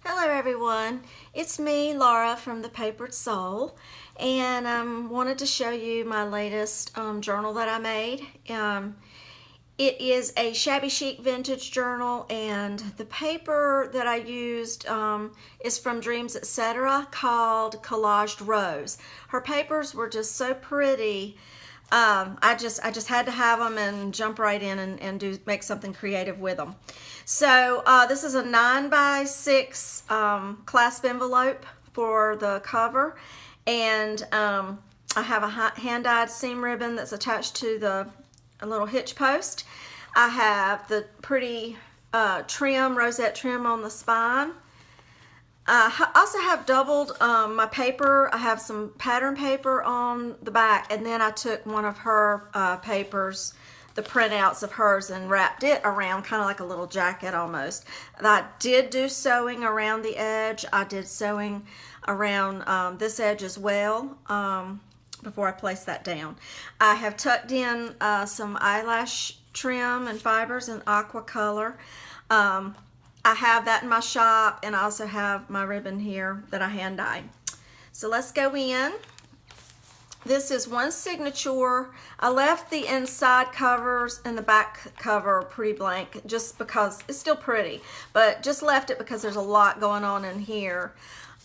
Hello everyone, it's me, Laura from The Papered Soul, and I wanted to show you my latest journal that I made. It is a Shabby Chic vintage journal, and the paper that I used is from Dreamzetc called Collaged Rose. Her papers were just so pretty. I just had to have them and jump right in and make something creative with them. So this is a 9x6 clasp envelope for the cover, and I have a hand-dyed seam ribbon that's attached to a little hitch post. I have the pretty rosette trim on the spine. I also have doubled my paper. I have some pattern paper on the back, and then I took one of her papers, the printouts of hers, and wrapped it around kind of like a little jacket almost. And I did do sewing around the edge. I did sewing around this edge as well before I place that down. I have tucked in some eyelash trim and fibers in aqua color. I have that in my shop, and I also have my ribbon here that I hand dyed. So let's go in. This is one signature. I left the inside covers and the back cover pretty blank just because it's still pretty, but just left it because there's a lot going on in here.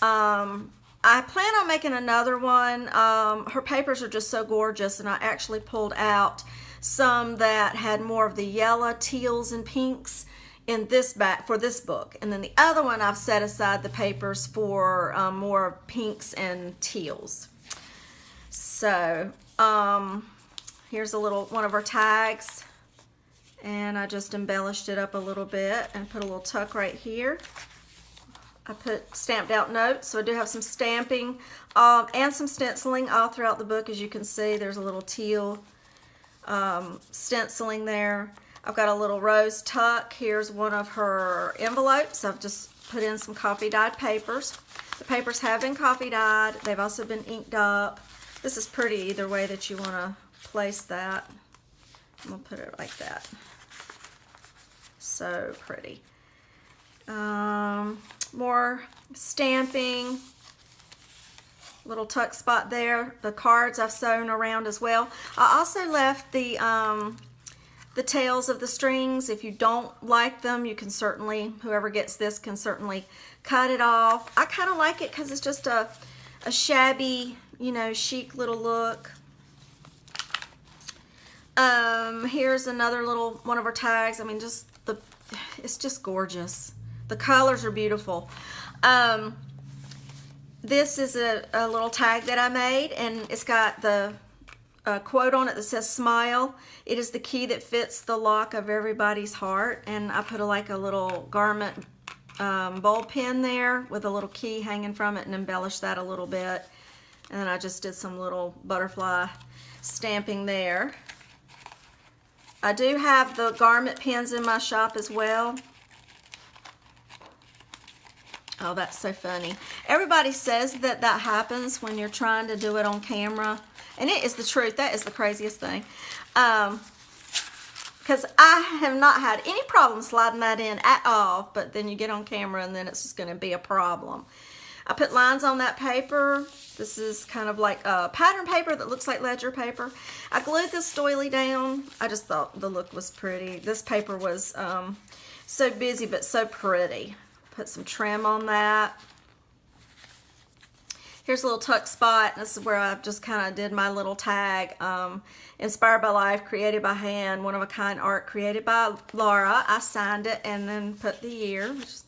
I plan on making another one. Her papers are just so gorgeous, and I actually pulled out some that had more of the yellow, teals, and pinks in this back for this book, and then the other one I've set aside the papers for more pinks and teals. So here's a little one of our tags, and I just embellished it up a little bit and put a little tuck right here. I put stamped out notes, so I do have some stamping and some stenciling all throughout the book. As you can see, there's a little teal stenciling there. I've got a little rose tuck. Here's one of her envelopes. I've just put in some coffee dyed papers. The papers have been coffee dyed. They've also been inked up. This is pretty either way that you want to place that. I'm going to put it like that. So pretty. More stamping. Little tuck spot there. The cards I've sewn around as well. I also left the tails of the strings. If you don't like them, you can certainly, whoever gets this can certainly cut it off. I kind of like it because it's just a shabby, you know, chic little look. Here's another little one of our tags. I mean, it's just gorgeous. The colors are beautiful. This is a little tag that I made, and it's got the quote on it that says smile. It is the key that fits the lock of everybody's heart. And I put like a little garment bulb pin there with a little key hanging from it and embellished that a little bit. And then I just did some little butterfly stamping there. I do have the garment pins in my shop as well. Oh, that's so funny. Everybody says that happens when you're trying to do it on camera. And it is the truth. That is the craziest thing. Because I have not had any problem sliding that in at all. But then you get on camera and then it's just going to be a problem. I put lines on that paper. This is kind of like a pattern paper that looks like ledger paper. I glued this doily down. I just thought the look was pretty. This paper was so busy but so pretty. Put some trim on that. Here's a little tuck spot. This is where I've just kind of did my little tag. Inspired by life, created by hand, one of a kind art created by Laura. I signed it and then put the year, which is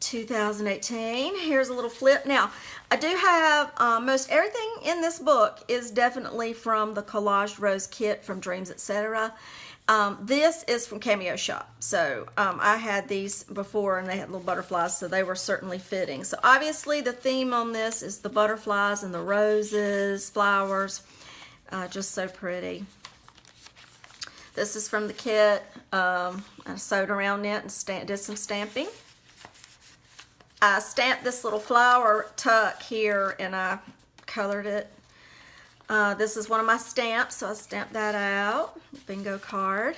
2018. Here's a little flip. Now, I do have most everything in this book is definitely from the Collaged Rose kit from Dreamzetc. This is from Cameo Shop. So I had these before, and they had little butterflies, so they were certainly fitting. So obviously the theme on this is the butterflies and the roses, flowers, just so pretty. This is from the kit. I sewed around it and did some stamping. I stamped this little flower tuck here, and I colored it. This is one of my stamps, so I stamped that out. Bingo card.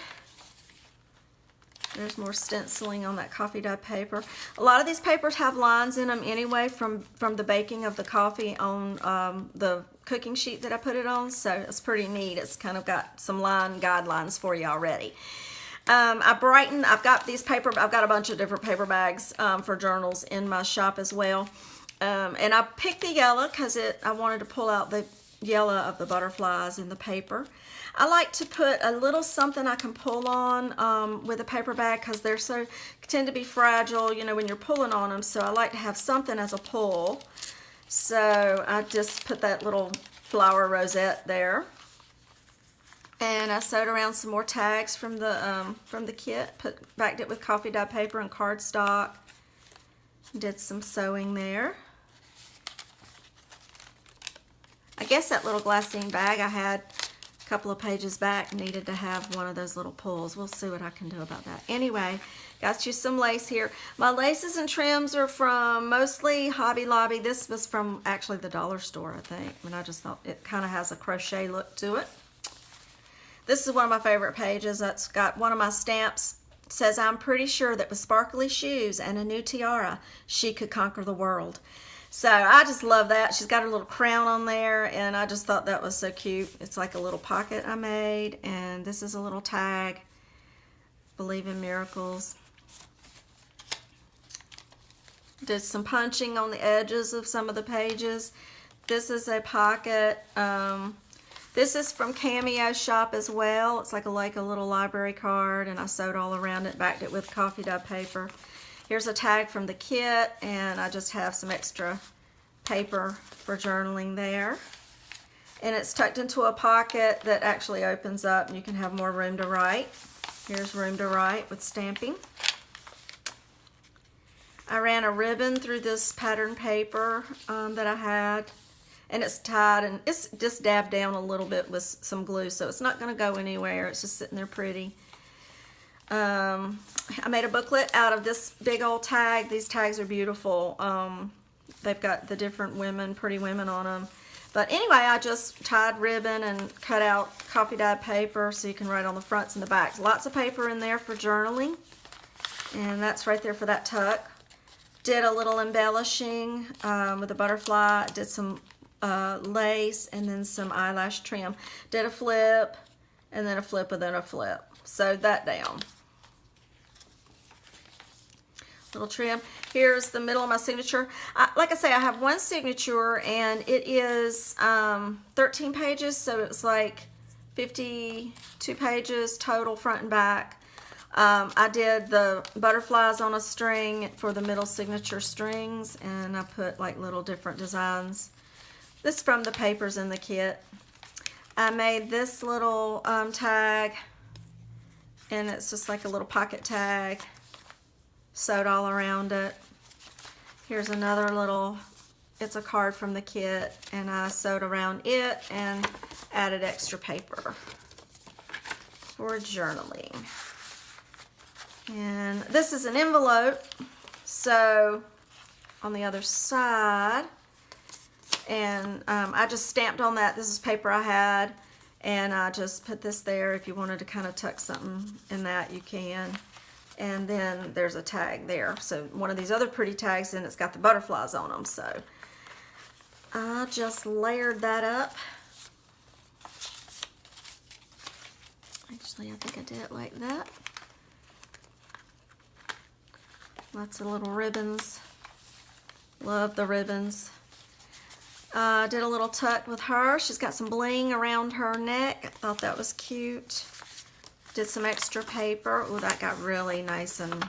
There's more stenciling on that coffee dye paper. A lot of these papers have lines in them anyway from the baking of the coffee on the cooking sheet that I put it on, so it's pretty neat. It's kind of got some line guidelines for you already. I've got these I've got a bunch of different paper bags for journals in my shop as well. And I picked the yellow because I wanted to pull out the yellow of the butterflies in the paper. I like to put a little something I can pull on with a paper bag because they're tend to be fragile, you know, when you're pulling on them. So I like to have something as a pull. So I just put that little flower rosette there. And I sewed around some more tags from the kit. Backed it with coffee dye paper and cardstock. Did some sewing there. I guess that little glassine bag I had a couple of pages back needed to have one of those little pulls. We'll see what I can do about that. Anyway, got you some lace here. My laces and trims are from mostly Hobby Lobby. This was from actually the dollar store, I think. And I just thought it kind of has a crochet look to it. This is one of my favorite pages. That's got one of my stamps. It says, "I'm pretty sure that with sparkly shoes and a new tiara, she could conquer the world." So I just love that. She's got her little crown on there, and I just thought that was so cute. It's like a little pocket I made, and this is a little tag, "Believe in Miracles." Did some punching on the edges of some of the pages. This is a pocket. This is from Cameo Shop as well. It's like a little library card, and I sewed all around it, backed it with coffee dye paper. Here's a tag from the kit, and I just have some extra paper for journaling there. And it's tucked into a pocket that actually opens up, and you can have more room to write. Here's room to write with stamping. I ran a ribbon through this pattern paper that I had, and it's tied, and it's just dabbed down a little bit with some glue, so it's not going to go anywhere. It's just sitting there pretty. I made a booklet out of this big old tag. These tags are beautiful. They've got the different women, pretty women on them. But anyway, I just tied ribbon and cut out coffee dyed paper so you can write on the fronts and the backs. Lots of paper in there for journaling, and that's right there for that tuck. Did a little embellishing with a butterfly. Did some lace and then some eyelash trim. Did a flip and then a flip and then a flip. Sewed that down. Little trim. Here's the middle of my signature. Like I say, I have one signature, and it is 13 pages, so it's like 52 pages total front and back. I did the butterflies on a string for the middle signature strings, and I put like little different designs. This is from the papers in the kit. I made this little tag, and it's just like a little pocket tag. Sewed all around it. Here's another little, it's a card from the kit, and I sewed around it and added extra paper for journaling. And this is an envelope, so on the other side, and I just stamped on that. This is paper I had, and I just put this there. If you wanted to kind of tuck something in that, you can. And then there's a tag there. So one of these other pretty tags, and it's got the butterflies on them. So I just layered that up. Actually, I think I did it like that. Lots of little ribbons. Love the ribbons. Did a little tuck with her. She's got some bling around her neck. I thought that was cute. Did some extra paper. Oh, that got really nice and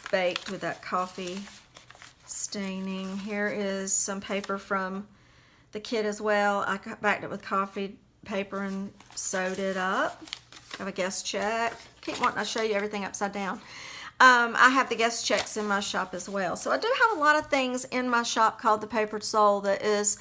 baked with that coffee staining. Here is some paper from the kit as well. I backed it with coffee paper and sewed it up. Have a guest check. Keep wanting to show you everything upside down. I have the guest checks in my shop as well. So I do have a lot of things in my shop called the Papered Soul that is,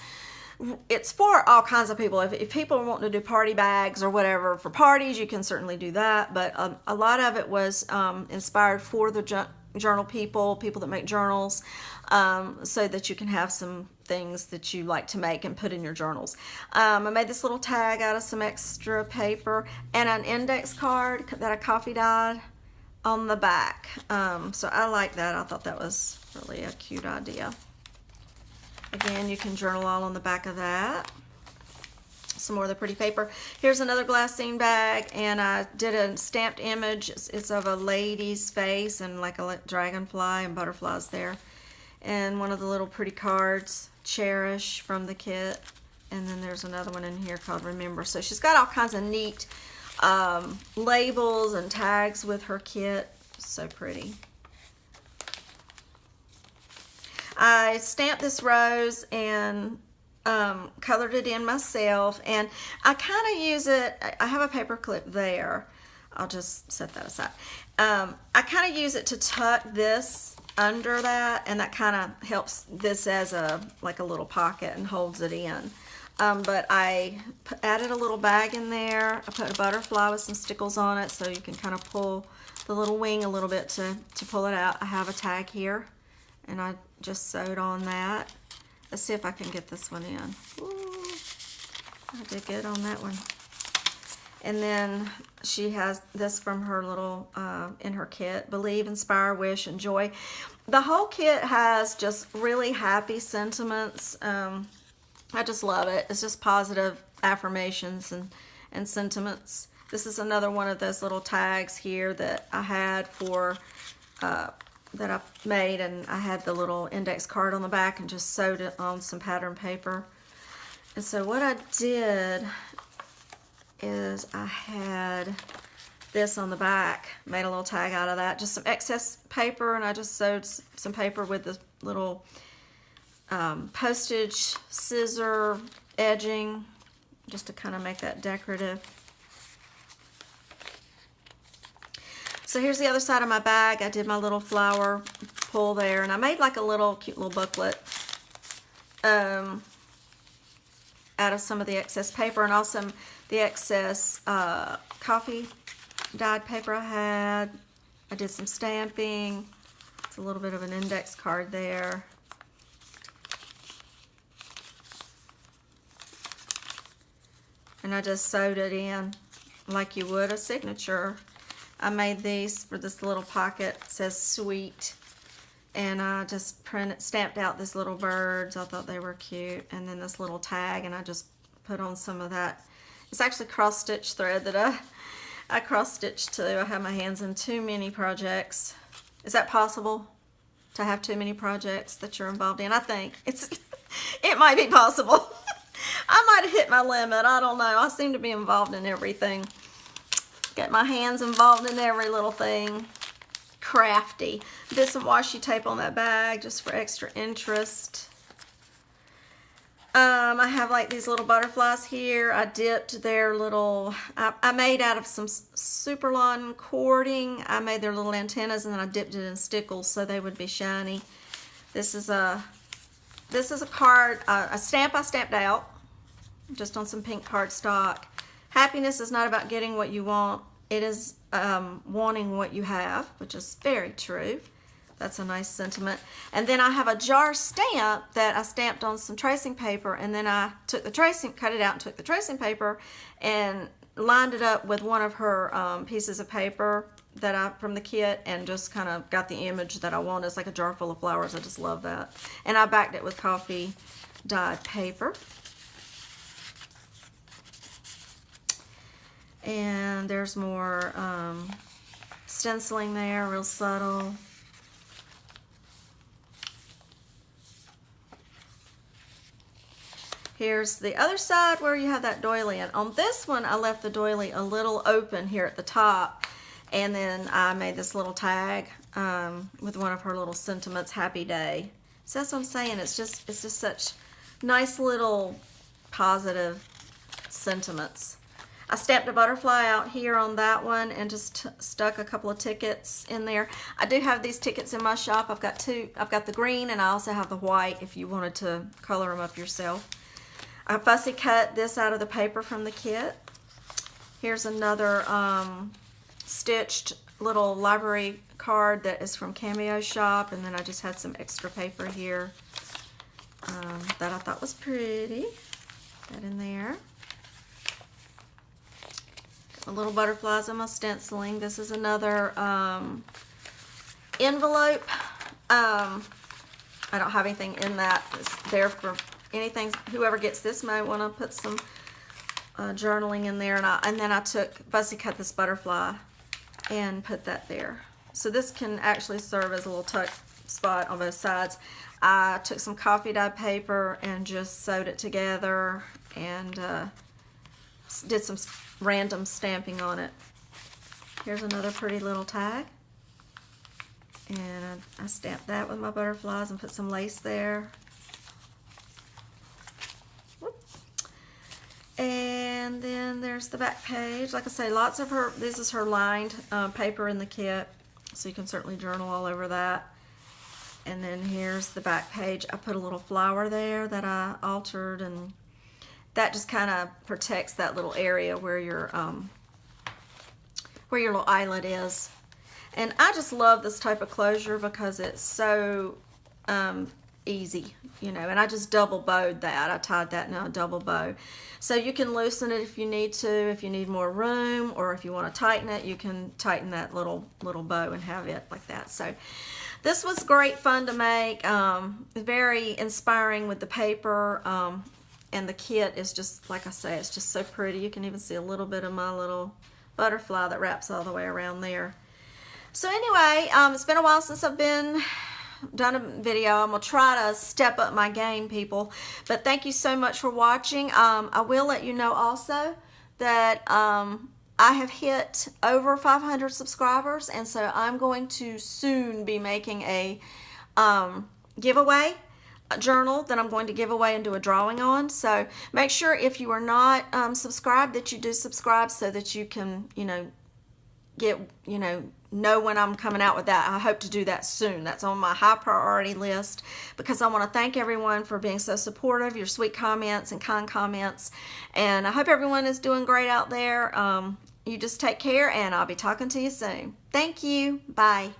it's for all kinds of people. If people want to do party bags or whatever for parties, you can certainly do that. But a lot of it was inspired for the journal people that make journals, so that you can have some things that you like to make and put in your journals. I made this little tag out of some extra paper and an index card that I coffee dyed. on the back. So I like that. I thought that was really a cute idea. Again, you can journal all on the back of that. Some more of the pretty paper. Here's another glassine bag, and I did a stamped image. It's of a lady's face and like a dragonfly and butterflies there. And one of the little pretty cards, Cherish, from the kit. And then there's another one in here called Remember. So she's got all kinds of neat labels and tags with her kit. So pretty. I stamped this rose and colored it in myself, and I kind of use it. I have a paper clip there. I'll just set that aside. I kind of use it to tuck this under that, and that kind of helps this as like a little pocket and holds it in. But I added a little bag in there. I put a butterfly with some stickles on it, so you can kind of pull the little wing a little bit to pull it out. I have a tag here, and I just sewed on that. Let's see if I can get this one in. Ooh, I did good on that one. And then she has this from her little, in her kit, Believe, Inspire, Wish, and Joy. The whole kit has just really happy sentiments. I just love it. It's just positive affirmations and sentiments. This is another one of those little tags here that I had for, that I made, and I had the little index card on the back and just sewed it on some pattern paper. And so what I did is I had this on the back, made a little tag out of that, just some excess paper, and I just sewed some paper with the little postage scissor edging, just to kind of make that decorative. So here's the other side of my bag. I did my little flower pull there, and I made like a little cute little booklet out of some of the excess paper, and also the excess coffee dyed paper I had. I did some stamping. It's a little bit of an index card there. And I just sewed it in like you would a signature. I made these for this little pocket. It says Sweet. And I just stamped out these little birds. I thought they were cute. And then this little tag, and I just put on some of that. It's actually cross-stitch thread that I cross-stitched too. I have my hands in too many projects. Is that possible, to have too many projects that you're involved in? I think it might be possible. I might have hit my limit. I don't know. I seem to be involved in everything. Get my hands involved in every little thing. Crafty. Did some washi tape on that bag just for extra interest. I have like these little butterflies here. I dipped their little, I made out of some Superlon cording. I made their little antennas, and then I dipped it in stickles so they would be shiny. This is a card, a stamp I stamped out just on some pink cardstock. Happiness is not about getting what you want. It is wanting what you have, which is very true. That's a nice sentiment. And then I have a jar stamp that I stamped on some tracing paper, and then I took the tracing, cut it out and took the tracing paper and lined it up with one of her pieces of paper that from the kit, and just kind of got the image that I want. It's like a jar full of flowers. I just love that. And I backed it with coffee dyed paper. And there's more stenciling there, real subtle. Here's the other side where you have that doily. And on this one, I left the doily a little open here at the top. And then I made this little tag with one of her little sentiments, Happy Day. So that's what I'm saying. It's just such nice little positive sentiments. I stamped a butterfly out here on that one and just stuck a couple of tickets in there. I do have these tickets in my shop. I've got two. I've got the green, and I also have the white if you wanted to color them up yourself. I fussy cut this out of the paper from the kit. Here's another stitched little library card that is from Cameo Shop, and then I just had some extra paper here that I thought was pretty. That in there. little butterflies in my stenciling. This is another envelope. I don't have anything in that. It's there for anything. Whoever gets this might want to put some journaling in there. And then I fussy cut this butterfly and put that there. So this can actually serve as a little tuck spot on both sides. I took some coffee dye paper and just sewed it together and did some random stamping on it. Here's another pretty little tag. And I stamped that with my butterflies and put some lace there. Whoop. And then there's the back page. Like I say, lots of this is her lined paper in the kit, so you can certainly journal all over that. And then here's the back page. I put a little flower there that I altered, and that just kind of protects that little area where your little eyelet is. And I just love this type of closure because it's so easy, you know. And I just double bowed that. I tied that in a double bow. So you can loosen it if you need to, if you need more room, or if you want to tighten it, you can tighten that little bow and have it like that. So this was great fun to make, very inspiring with the paper, and the kit is just, like I say, it's just so pretty. You can even see a little bit of my little butterfly that wraps all the way around there. So anyway, it's been a while since I've done a video. I'm going to try to step up my game, people. But thank you so much for watching. I will let you know also that I have hit over 500 subscribers, and so I'm going to soon be making a giveaway journal that I'm going to give away and do a drawing on. So make sure if you are not subscribed that you do subscribe, so that you can, know when I'm coming out with that. I hope to do that soon. That's on my high priority list, because I want to thank everyone for being so supportive, your sweet comments and kind comments, and I hope everyone is doing great out there. You just take care, and I'll be talking to you soon. Thank you. Bye.